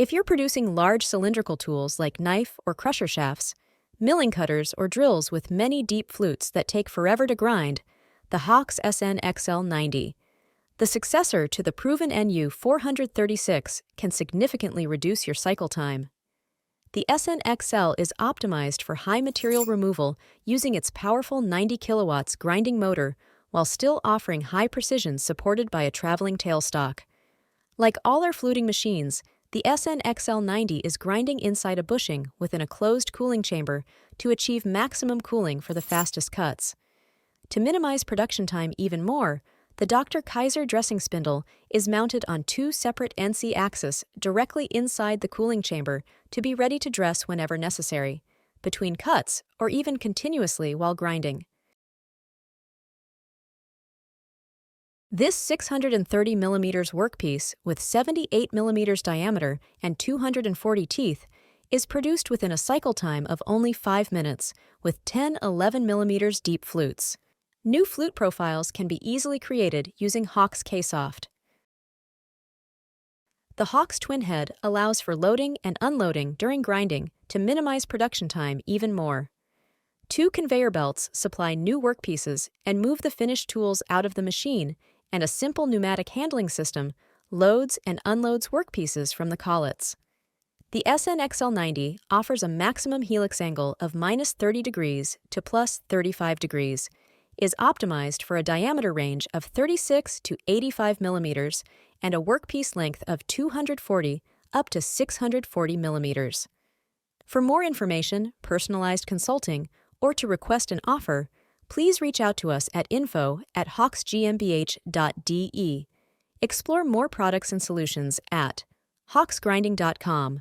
If you're producing large cylindrical tools like knife or crusher shafts, milling cutters or drills with many deep flutes that take forever to grind, the HAUX SN XL 90, the successor to the proven NU 436, can significantly reduce your cycle time. The SN XL is optimized for high material removal using its powerful 90 kilowatts grinding motor while still offering high precision supported by a traveling tailstock. Like all our fluting machines, the SN XL 90 is grinding inside a bushing within a closed cooling chamber to achieve maximum cooling for the fastest cuts. To minimize production time even more, the Dr. Kaiser dressing spindle is mounted on two separate NC axes directly inside the cooling chamber to be ready to dress whenever necessary, between cuts or even continuously while grinding. This 630 mm workpiece with 78 mm diameter and 240 teeth is produced within a cycle time of only 5 minutes with 10-11 mm deep flutes. New flute profiles can be easily created using HAUX Ksoft. The HAUX TwinHead allows for loading and unloading during grinding to minimize production time even more. Two conveyor belts supply new workpieces and move the finished tools out of the machine, and a simple pneumatic handling system loads and unloads workpieces from the collets. The SN XL 90 offers a maximum helix angle of -30 degrees to +35 degrees, is optimized for a diameter range of 36 to 85 millimeters and a workpiece length of 240 up to 640 millimeters. For more information, personalized consulting, or to request an offer, please reach out to us at info@hauxgmbh.de. Explore more products and solutions at hauxgrinding.com.